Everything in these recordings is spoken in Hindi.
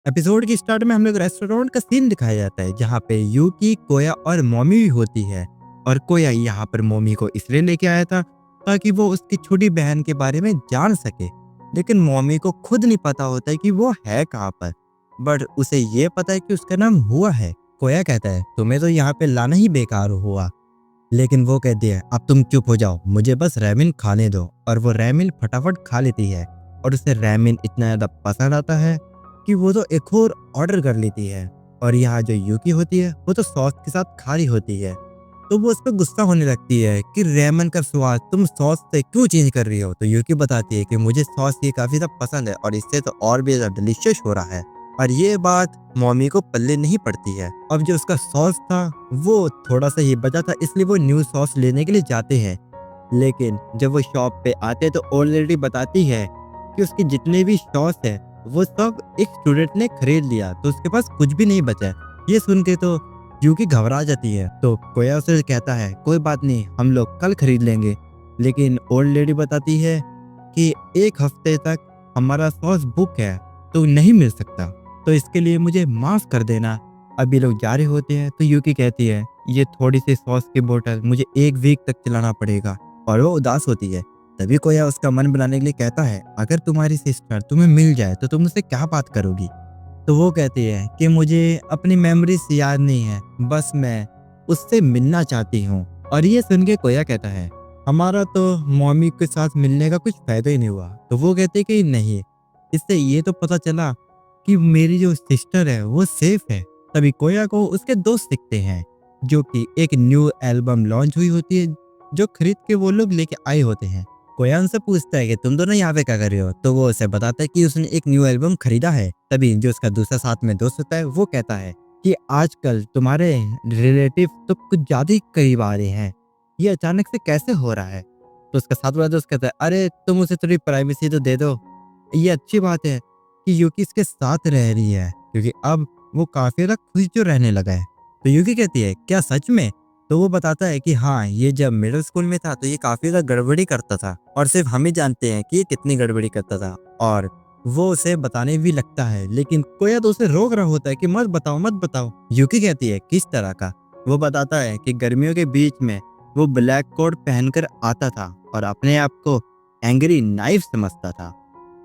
एपिसोड के स्टार्ट में हम लोग रेस्टोरेंट का सीन दिखाया जाता है जहाँ पे यूकी, कोया और मॉमी भी होती है। और कोया यहाँ पर मॉमी को इसलिए लेके आया था ताकि वो उसकी छोटी बहन के बारे में जान सके। लेकिन मॉमी को खुद नहीं पता होता है कि वो है कहाँ पर, बट उसे ये पता है कि उसका नाम हुआ है। कोया कहता है तुम्हें तो यहाँ पे लाना ही बेकार हुआ। लेकिन वो कहती है अब तुम चुप हो जाओ, मुझे बस रैमिन खाने दो। और वो रैमिन फटाफट खा लेती है और उसे रैमिन इतना ज़्यादा पसंद आता है कि वो तो एक और ऑर्डर कर लेती है। और यहाँ जो यूकी होती है वो तो सॉस के साथ खा रही होती है, तो वो उस पर गुस्सा होने लगती है कि रैमन का स्वाद तुम सॉस से क्यों चेंज कर रही हो। तो यूकी बताती है कि मुझे सॉस ये काफ़ी ज़्यादा पसंद है और इससे तो और भी ज़्यादा डिलीशियस हो रहा है। और ये बात मॉमी को पल्ले नहीं पड़ती है। अब जो उसका सॉस था वो थोड़ा सा ही बचा था, इसलिए वो न्यू सॉस लेने के लिए जाते हैं। लेकिन जब वो शॉप पे आते हैं तो ऑलरेडी बताती है कि उसके जितने भी सॉस है वो सब एक स्टूडेंट ने खरीद लिया, तो उसके पास कुछ भी नहीं बचा है। ये सुन के तो यूकी घबरा जाती है। तो कोया उसे कहता है कोई बात नहीं, हम लोग कल खरीद लेंगे। लेकिन ओल्ड लेडी बताती है कि एक हफ्ते तक हमारा सॉस बुक है तो नहीं मिल सकता, तो इसके लिए मुझे माफ कर देना। अभी लोग जा रहे होते हैं तो यूकी कहती है ये थोड़ी सी सॉस की बोतल मुझे एक वीक तक चलाना पड़ेगा, और वो उदास होती है। तभी कोया उसका मन बनाने के लिए कहता है अगर तुम्हारी सिस्टर तुम्हें मिल जाए तो तुम उससे क्या बात करोगी। तो वो कहती है कि मुझे अपनी मेमोरीज याद नहीं है, बस मैं उससे मिलना चाहती हूँ। और ये सुन के कोया कहता है हमारा तो मॉमी के साथ मिलने का कुछ फायदा ही नहीं हुआ। तो वो कहते कि नहीं, इससे ये तो पता चला कि मेरी जो सिस्टर है वो सेफ है। तभी कोया को उसके दोस्त दिखते हैं जो कि एक न्यू एल्बम लॉन्च हुई होती है जो खरीद के वो लोग लेके आए होते हैं। कोया उनसे पूछता है कि तुम दोनों यहाँ पे क्या कर रहे हो, तो वो उसे बताता है कि उसने एक न्यू एल्बम खरीदा है। तभी जो उसका दूसरा साथ में दोस्त होता है वो कहता है कि आजकल तुम्हारे रिलेटिव तो कुछ ज्यादा ही करीब आ रहे हैं, ये अचानक से कैसे हो रहा है। तो उसका साथ वाला दोस्त कहता है अरे तुम उसे थोड़ी प्राइवेसी तो दे दो। ये अच्छी बात है कि यूकी इसके साथ रह रही है क्योंकि अब वो काफी ज्यादा खुश जो रहने लगा है। तो यूकी कहती है क्या सच में। तो वो बताता है कि हाँ, ये जब मिडिल स्कूल में था तो ये काफी ज्यादा गड़बड़ी करता था और सिर्फ हम ही जानते हैं कि ये कितनी गड़बड़ी करता था। और वो उसे बताने भी लगता है, लेकिन कोया तो उसे रोक रहा होता है कि मत बताओ मत बताओ। यूकी कहती है किस तरह का। वो बताता है कि गर्मियों के बीच में वो ब्लैक कोट पहनकर आता था और अपने आप को एंग्री नाइफ समझता था।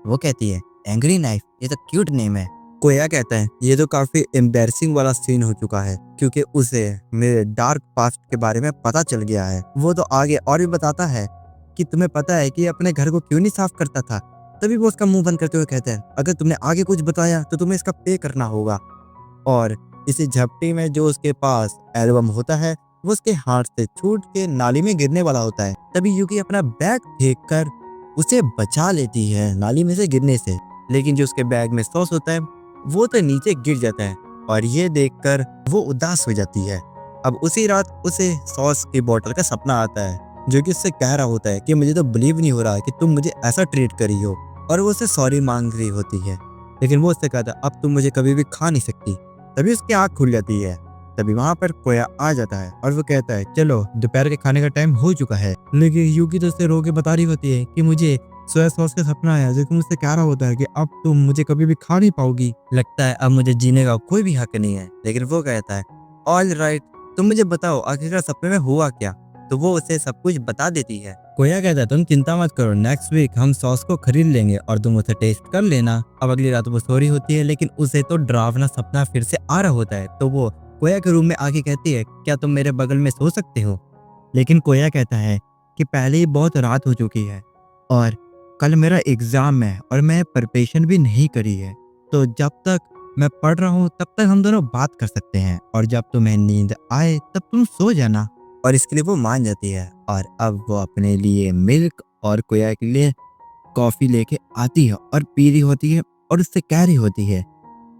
वो कहती है एंग्री नाइफ, ये तो क्यूट नेम है। कोया कहता है ये तो काफी एम्बैरसिंग वाला सीन हो चुका है क्योंकि उसे मेरे डार्क पास्ट के बारे में पता चल गया है। वो तो आगे और भी बताता है कि तुम्हें पता है कि अपने घर को क्यों नहीं साफ करता था। तभी वो उसका मुंह बंद करते हुए कहते हैं अगर तुमने आगे कुछ बताया तो तुम्हें इसका पे करना होगा। और इसी झपटी में जो उसके पास एल्बम होता है वो उसके हाथ से छूट के नाली में गिरने वाला होता है। तभी यूकी अपना बैग फेंक कर उसे बचा लेती है नाली में से गिरने से। लेकिन जो उसके बैग में सॉस होता है वो तो नीचे गिर जाता है और ये देखकर वो उदास हो जाती है। अब उसी रात उसे सॉस की बोतल का सपना आता है जो कि उससे कह रहा होता है कि मुझे तो बिलीव नहीं हो रहा है कि तुम मुझे ऐसा ट्रीट करी हो। और वो उसे सॉरी मांग रही होती है, लेकिन वो उससे कहता है अब तुम मुझे कभी भी खा नहीं सकती। तभी उसकी आँख खुल जाती है। तभी वहाँ पर कोया आ जाता है और वो कहता है चलो दोपहर के खाने का टाइम हो चुका है। लेकिन यूकी तो उससे रो के बता रही होती है कि मुझे सोया सॉस का सपना आया जो कि मुझसे कह रहा होता है कि अब तुम मुझे कभी भी खा नहीं पाओगी, लगता है अब मुझे जीने का कोई भी हक नहीं है। लेकिन वो कहता है ऑल राइट, तुम मुझे बताओ आखिरकार सपने में हुआ क्या। तो वो उसे सब कुछ बता देती है। कोया कहता है तुम चिंता मत करो, नेक्स्ट वीक हम सॉस को खरीद लेंगे और तुम उसे टेस्ट कर लेना। अब अगली रात वो सो रही होती है लेकिन उसे तो डरावना सपना फिर से आ रहा होता है। तो वो कोया के रूम में आके कहती है क्या तुम मेरे बगल में सो सकते हो। लेकिन कोया कहता है कि पहले ही बहुत रात हो चुकी है और कल मेरा एग्जाम है और मैं प्रिपरेशन भी नहीं करी है, तो जब तक मैं पढ़ रहा हूँ तब तक हम दोनों बात कर सकते हैं और जब तुम्हें नींद आए तब तुम सो जाना। और इसके लिए वो मान जाती है और अब वो अपने लिए मिल्क और कोया के लिए कॉफी लेके आती है और पी रही होती है और उससे कह रही होती है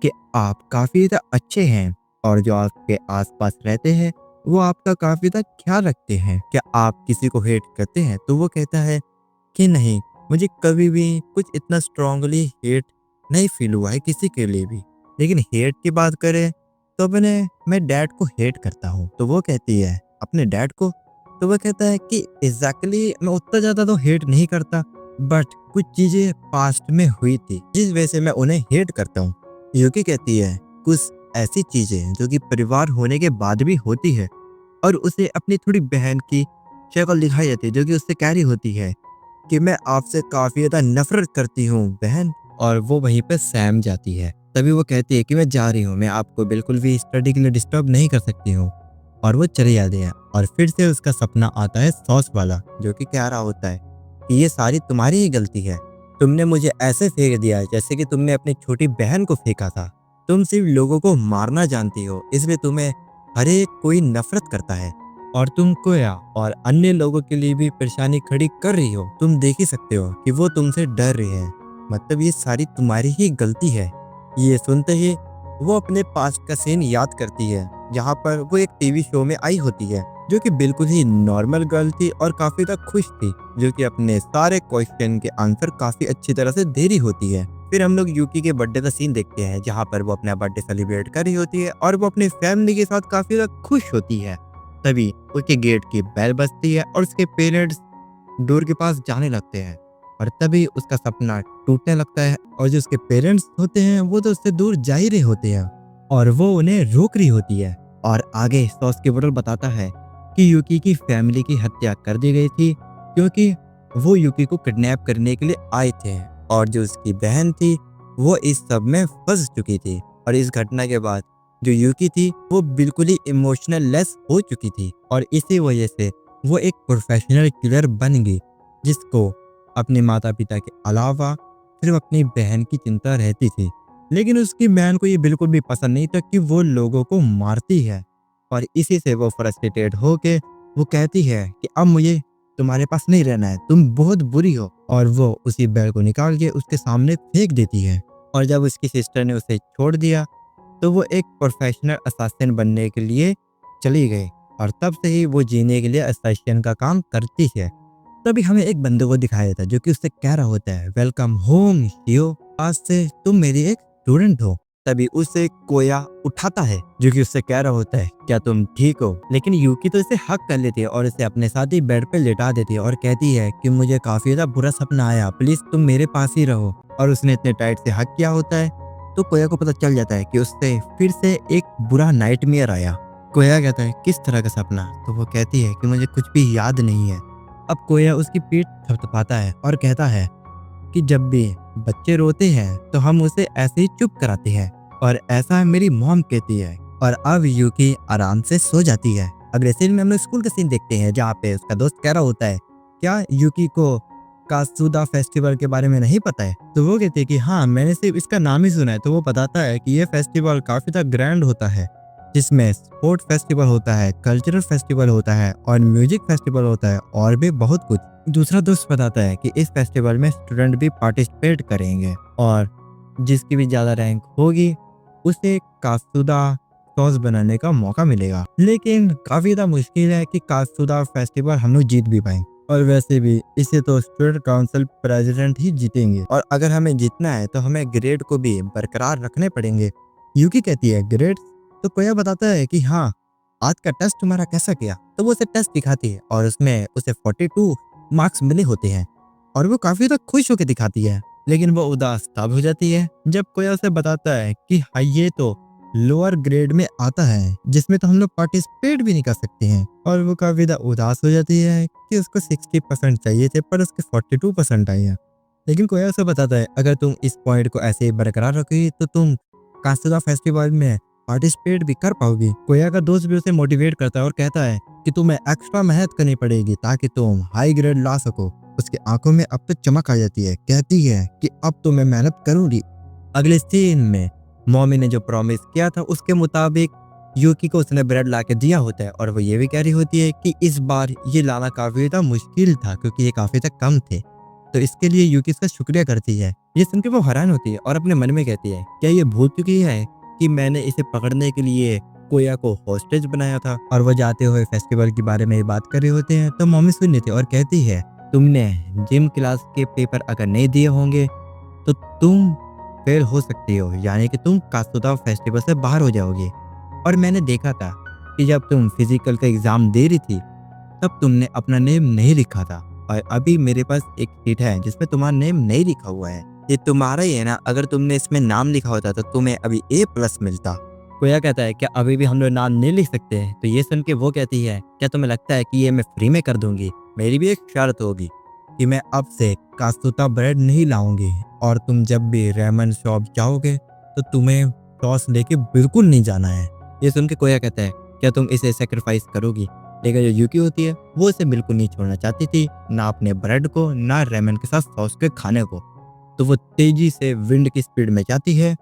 कि आप काफी ज्यादा अच्छे हैं और जो आपके आसपास रहते हैं वो आपका काफी ज्यादा ख्याल रखते हैं। क्या आप किसी को हेट करते हैं। तो वो कहता है कि नहीं, मुझे कभी भी कुछ इतना स्ट्रांगली हेट नहीं फील हुआ है किसी के लिए भी। लेकिन हेट की बात करें तो मैं डैड को हेट करता हूँ। तो वो कहती है अपने डैड को। तो वो कहता है कि एग्जैक्टली मैं उतना ज्यादा तो हेट नहीं करता, बट कुछ चीजें पास्ट में हुई थी जिस वजह से मैं उन्हें हेट करता हूँ। यूकी कहती है कुछ ऐसी चीजें जो कि परिवार होने के बाद भी होती है, और उसे अपनी थोड़ी बहन की शक्ल दिखाई जाती है जो कि उससे कह रही होती है कि मैं आपसे काफी ज्यादा नफरत करती हूँ बहन। और वो वहीं पे सहम जाती है। तभी वो कहती है कि मैं जा रही हूँ, मैं आपको बिल्कुल भी स्टडी के लिए डिस्टर्ब नहीं कर सकती हूँ। और वो चली जाती है और फिर से उसका सपना आता है सॉस वाला, जो कि कह रहा होता है कि ये सारी तुम्हारी ही गलती है। तुमने मुझे ऐसे फेंक दिया जैसे कि तुमने अपनी छोटी बहन को फेंका था। तुम सिर्फ लोगों को मारना जानती हो, इसलिए तुम्हें हर एक कोई नफरत करता है। और तुम कोया और अन्य लोगों के लिए भी परेशानी खड़ी कर रही हो। तुम देख ही सकते हो कि वो तुमसे डर रहे हैं, मतलब ये सारी तुम्हारी ही गलती है। ये सुनते ही वो अपने पास्ट का सीन याद करती है, जहाँ पर वो एक टीवी शो में आई होती है, जो कि बिल्कुल ही नॉर्मल गर्ल थी और काफी ज्यादा खुश थी, जो कि अपने सारे क्वेश्चन के आंसर काफी अच्छी तरह से दे रही होती है। फिर हम लोग यूकी के बर्थडे का सीन देखते हैं, जहाँ पर वो अपना बर्थडे सेलिब्रेट कर रही होती है और वो अपनी फैमिली के साथ काफी ज्यादा खुश होती है। तभी उसके गेट की बेल बजती है और उसके पेरेंट्स डोर के पास जाने लगते हैं, और तभी उसका सपना टूटने लगता है। और जो उसके पेरेंट्स होते हैं वो तो उससे दूर जा ही रहे होते हैं, और वो उन्हें रोक रही होती है। और आगे सॉस की बोतल बताता है कि यूकी की फैमिली की हत्या कर दी गई थी, क्योंकि वो यूकी को किडनैप करने के लिए आए थे, और जो उसकी बहन थी वो इस सब में फंस चुकी थी। और इस घटना के बाद जो यूकी थी वो बिल्कुल ही इमोशनल लेस हो चुकी थी, और इसी वजह से वो एक प्रोफेशनल किलर बन गई, जिसको अपने माता पिता के अलावा सिर्फ अपनी बहन की चिंता रहती थी। लेकिन उसकी बहन को ये बिल्कुल भी पसंद नहीं था कि वो लोगों को मारती है, और इसी से वो फ्रस्ट्रेटेड होके वो कहती है कि अब मुझे तुम्हारे पास नहीं रहना है, तुम बहुत बुरी हो। और वो उसी बेल को निकाल के उसके सामने फेंक देती है। और जब उसकी सिस्टर ने उसे छोड़ दिया तो वो एक प्रोफेशनल असासिन बनने के लिए चली गई, और तब से ही वो जीने के लिए असासिन का काम करती है। तभी हमें एक बंदे को दिखाया जाता है जो कि उससे कह रहा होता है वेलकम होम शियो, आज से तुम मेरी एक स्टूडेंट हो। तभी उसे कोया उठाता है जो कि उससे कह रहा होता है क्या तुम ठीक हो। लेकिन यूकी तो इसे हक कर लेती है और इसे अपने साथ ही बेड पे लेटा देती है और कहती है कि मुझे काफी ज्यादा बुरा सपना आया, प्लीज तुम मेरे पास ही रहो। और उसने इतने टाइट से हक किया होता है तो कोया को पता चल जाता है कि उससे फिर से एक बुरा नाइटमेयर आया। कोया कहता है किस तरह का सपना, तो वो कहती है कि मुझे कुछ भी याद नहीं है। अब कोया उसकी पीठ थपथपाता है और कहता है कि जब भी बच्चे रोते हैं तो हम उसे ऐसे ही चुप कराते हैं, और ऐसा मेरी मॉम कहती है। और अब यूकी आराम से सो जाती है। अगले सीन में हम लोग स्कूल का सीन देखते हैं, जहाँ पे उसका दोस्त कह रहा होता है क्या यूकी को कात्सुदा फेस्टिवल के बारे में नहीं पता है। तो वो कहते हैं कि हाँ, मैंने सिर्फ इसका नाम ही सुना है। तो वो बताता है कि ये फेस्टिवल काफी ज्यादा ग्रैंड होता है, जिसमें स्पोर्ट फेस्टिवल होता है, कल्चरल फेस्टिवल होता है और म्यूजिक फेस्टिवल होता है, और भी बहुत कुछ। दूसरा दोस्त बताता है कि इस फेस्टिवल में स्टूडेंट भी पार्टिसिपेट करेंगे, और जिसकी भी ज्यादा रैंक होगी उसे कात्सुदा सॉस बनाने का मौका मिलेगा। लेकिन काफी ज्यादा मुश्किल है कि कात्सुदा फेस्टिवल हम लोग जीत भी पाए, और वैसे भी इसे तो स्टूडेंट काउंसिल प्रेसिडेंट ही जीतेंगे, और अगर हमें जीतना है तो हमें ग्रेड को भी बरकरार रखने पड़ेंगे। यूकी कहती है ग्रेड, तो कोया बताता है कि हाँ, आज का टेस्ट तुम्हारा कैसा गया। तो वो उसे टेस्ट दिखाती है और उसमें उसे 42 मार्क्स मिले होते हैं, और वो काफी ज्यादा खुश होकर दिखाती है। लेकिन वो उदास तब हो जाती है जब कोया उसे बताता है कि हाँ, ये तो लोअर ग्रेड में आता है, जिसमें तो हम लोग पार्टिसिपेट भी नहीं कर सकते हैं। और वो काफी ज्यादा उदास हो जाती है कि उसको 60% चाहिए थे पर उसके 42% आए हैं। लेकिन कोया उसे बताता है अगर तुम इस पॉइंट को ऐसे ही बरकरार रखोगी तो तुम कात्सुदा फेस्टिवल में पार्टिसिपेट भी कर पाओगी। कोया का दोस्त भी उसे मोटिवेट करता है और कहता है कि तुम्हें एक्स्ट्रा मेहनत करनी पड़ेगी ताकि तुम हाई ग्रेड ला सको। उसकी आंखों में अब तो चमक आ जाती है, कहती है कि अब तो मैं मेहनत करूंगी। अगले सीन में मॉमी ने जो प्रॉमिस किया था उसके मुताबिक यूकी को उसने ब्रेड ला के दिया होता है, और वो ये भी कह रही होती है कि इस बार ये लाना काफी ज्यादा मुश्किल था क्योंकि ये काफी ज्यादा कम थे। तो इसके लिए यूकी इसका शुक्रिया करती है। ये सुनकर वो हैरान होती है और अपने मन में कहती है क्या ये भूल चुकी है कि मैंने इसे पकड़ने के लिए कोया को हॉस्टेज बनाया था। और वो जाते हुए फेस्टिवल के बारे में बात कर रहे होते हैं तो मम्मी सुन लेती है और कहती है तुमने जिम क्लास के पेपर अगर नहीं दिए होंगे तो तुम फेल हो सकती हो, यानी कि तुम कात्सुदा फेस्टिवल से बाहर हो जाओगे। और मैंने देखा था कि जब तुम फिजिकल का एग्जाम दे रही थी तब तुमने अपना नेम नहीं लिखा था, और अभी मेरे पास एक शीट है जिसमें तुम्हारा नेम नहीं लिखा हुआ है। ये तुम्हारा ही है ना, अगर तुमने इसमें नाम लिखा होता तो तुम्हें अभी A+ मिलता। कोया कहता है क्या अभी भी हम लोग नाम नहीं लिख सकते हैं? तो ये सुन के वो कहती है क्या तुम्हें लगता है कि ये मैं फ्री में कर दूंगी? मेरी भी एक शर्त होगी कि मैं अब से कास्तूता ब्रेड नहीं लाऊंगी, और तुम जब भी रेमन शॉप जाओगे तो तुम्हें टॉस लेके बिल्कुल नहीं जाना है। ये सुन के कोया कहता है क्या तुम इसे सेक्रीफाइस करोगी? लेकिन जो यूकी होती है वो इसे बिल्कुल नहीं छोड़ना चाहती थी, ना अपने ब्रेड को ना रेमन के साथ सॉस के खाने को। तो वो तेजी से विंड की स्पीड में जाती है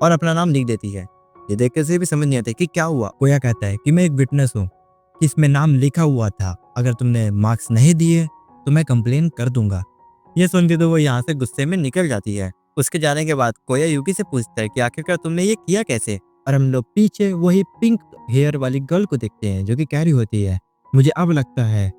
और अपना नाम लिख देती है। ये देख के से भी समझ नहीं आता कि क्या हुआ। कोया कहता है कि मैं एक विटनेस हूँ कि इसमें नाम लिखा हुआ था, अगर तुमने मार्क्स नहीं दिए तो मैं कंप्लेन कर दूंगा। ये सुनती तो वो यहाँ से गुस्से में निकल जाती है। उसके जाने के बाद कोया यूकी से पूछता है कि आखिरकार तुमने ये किया कैसे? और हम लोग पीछे वही पिंक हेयर वाली गर्ल को देखते हैं जो कि कैरी होती है। मुझे अब लगता है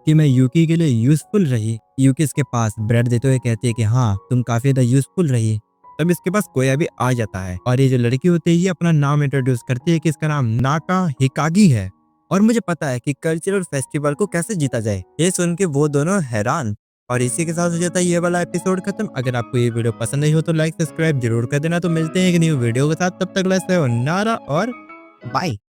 कि मैं यूकी के लिए यूजफुल रही। यूकी इसके पास ब्रेड देते हुए कहती है कि हाँ तुम काफी ज्यादा यूजफुल रही। तब इसके पास कोया भी आ जाता है और ये जो लड़की होती है ये अपना नाम इंट्रोड्यूस करती है कि इसका नाम नाका हिकागी है और मुझे पता है कि कल्चरल फेस्टिवल को कैसे जीता जाए। ये सुन के वो दोनों हैरान। और इसी के साथ हो जाता है ये वाला एपिसोड खत्म। अगर आपको ये वीडियो पसंद आई हो तो लाइक सब्सक्राइब जरूर कर देना। तो मिलते हैं एक न्यू वीडियो के साथ, तब तक नारा और बाय।